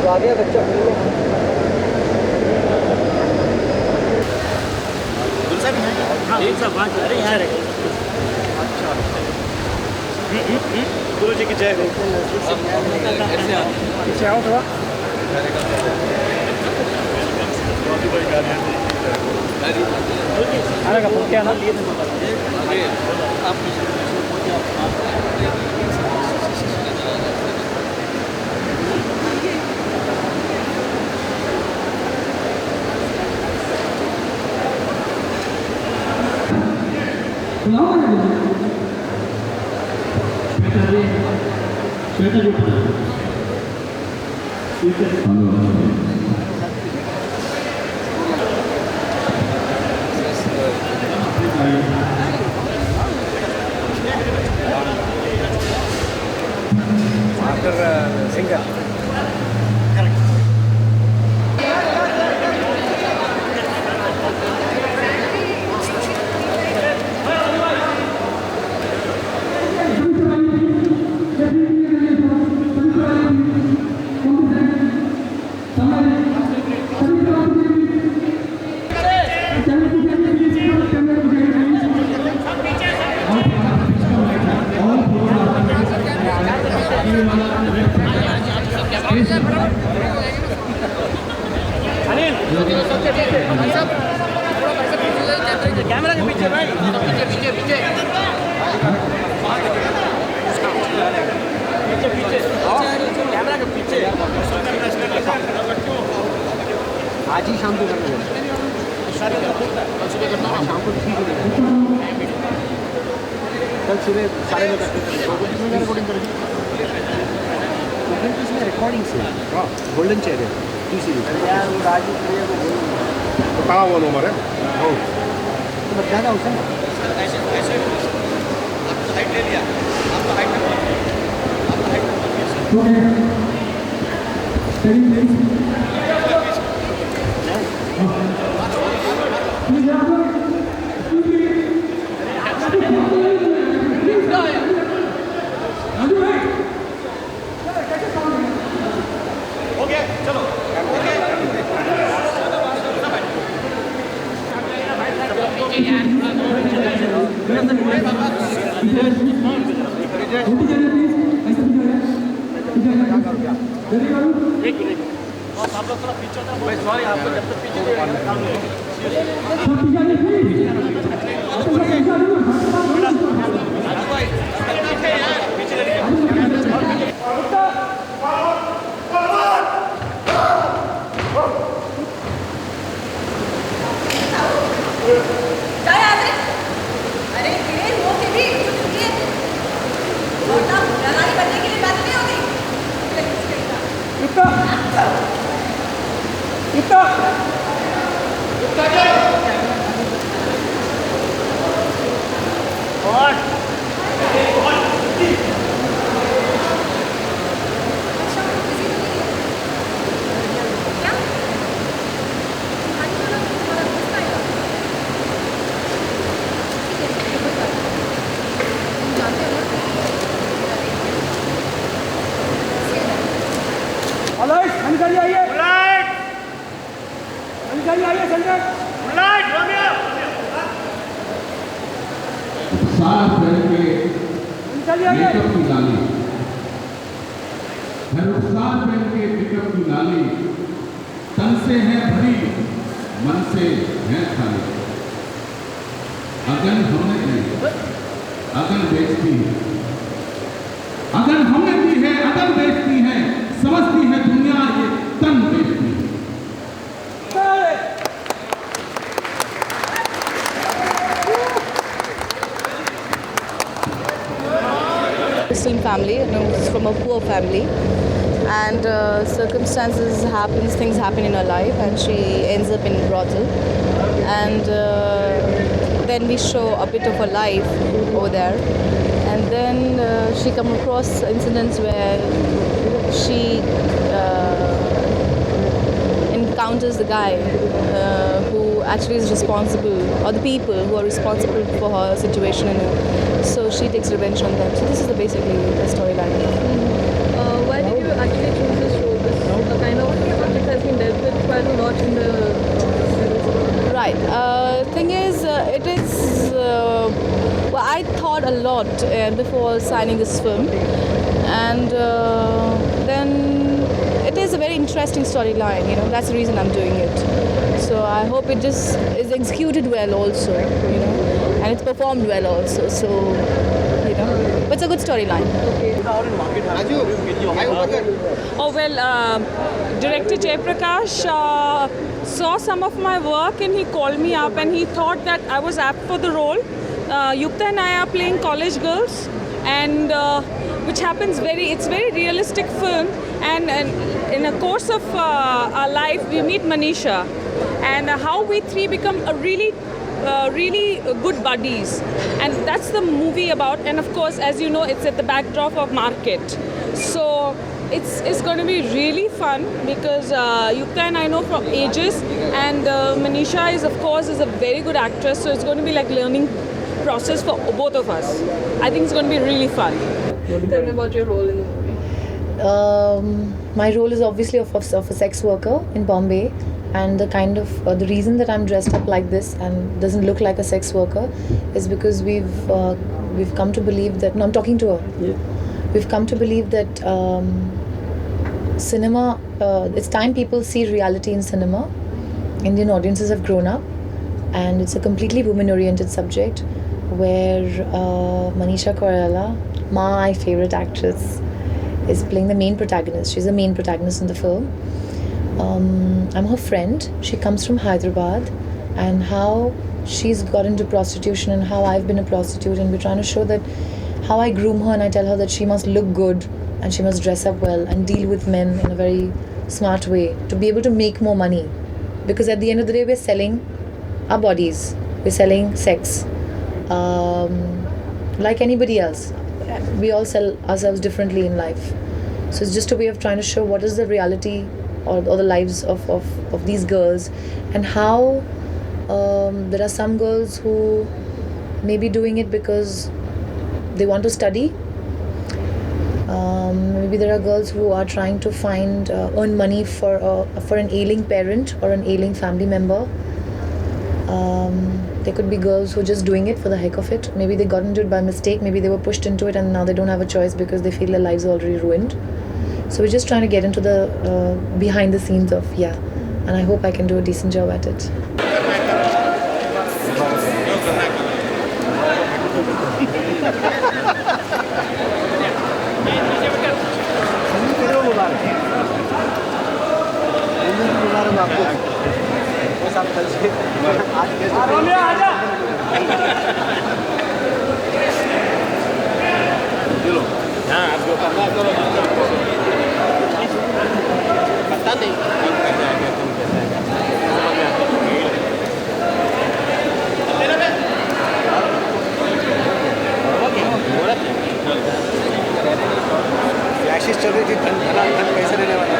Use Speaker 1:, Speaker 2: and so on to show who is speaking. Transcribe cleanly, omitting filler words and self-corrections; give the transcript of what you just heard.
Speaker 1: आ गया बच्चा
Speaker 2: अरे यहाँ रहे।
Speaker 1: अच्छा
Speaker 2: गुरु जी की जय हो।
Speaker 1: पीछे आओ थोड़ा आने का फोन क्या ना सिंगर कैमरा के पीछे भाई पीछे पीछे पीछे पीछे पीछे कैमरा के पीछे आज ही शाम को करना है शाम को ठीक है कल सुबह 9:30 रिकॉर्डिंग करेंगे रिकॉर्डिंग से गोल्डन चेयर है यार वो राजू प्रिया को
Speaker 3: तो कहाँ वो नंबर है?
Speaker 1: हो तो बता दो उसे
Speaker 2: ऐसे ऐसे आपका हाइट ले लिया आपका हाइट हो गया चलो आप लोग थोड़ा पीछे भाई सॉरी आपको जब तक पीछे
Speaker 4: अरे वो के भी लड़ाई बनने के लिए बात नहीं होगी
Speaker 5: मेकअप की लाली रुखसार पहन के मेकअप की लाली तन से है भरी मन से है खाली अगन हमने दी अगन बेचती है अगन हमने दी है अगन बेचती है समझती है दुनिया ये तन बेचती है
Speaker 6: Muslim family, it's from a poor family, and circumstances happens, things happen in her life, and she ends up in brothel, and then we show a bit of her life over there, and then she come across incidents where she encounters the guy who actually is responsible, or the people who are responsible for her situation, and so she takes revenge on them. So this is basically the storyline.
Speaker 7: Why did you actually choose this role? This kind of
Speaker 6: again before signing this film. And then it is a very interesting storyline, you know, that's the reason I'm doing it. So I hope it just is executed well also, you know, and it's performed well also. So, you know, but it's a good storyline.
Speaker 7: Oh well, director Jaiprakash saw some of my work and he called me up and he thought that I was apt for the role. Yukta and I are playing college girls, and which happens it's very realistic film, and in the course of our life we meet Manisha, and how we three become a really good buddies, and that's the movie about. And of course, as you know, it's at the backdrop of market, so it's going to be really fun because Yukta and I know from ages, and Manisha is a very good actress, so it's going to be like learning process for both of us. I think it's going to be really fun.
Speaker 6: Tell me about your role in the movie.
Speaker 8: My role is obviously of a sex worker in Bombay, and the kind of the reason that I'm dressed up like this and doesn't look like a sex worker is because we've come to believe that. No, I'm talking to her. Yeah. We've come to believe that cinema. It's time people see reality in cinema. Indian audiences have grown up, and it's a completely women-oriented subject, where Manisha Koirala, my favorite actress, is playing the main protagonist. She's the main protagonist in the film. I'm her friend. She comes from Hyderabad, and how she's got into prostitution and how I've been a prostitute, and we're trying to show that how I groom her, and I tell her that she must look good and she must dress up well and deal with men in a very smart way to be able to make more money, because at the end of the day we're selling our bodies, we're selling sex. Like anybody else, we all sell ourselves differently in life. So it's just a way of trying to show what is the reality or the lives of these girls, and how there are some girls who may be doing it because they want to study. Maybe there are girls who are trying to earn money for an ailing parent or an ailing family member. There could be girls who are just doing it for the heck of it. Maybe they got into it by mistake. Maybe they were pushed into it and now they don't have a choice because they feel their lives are already ruined. So we're just trying to get into the behind the scenes of, and I hope I can do a decent job at it.
Speaker 1: चल रही थी धन पैसे देने वाला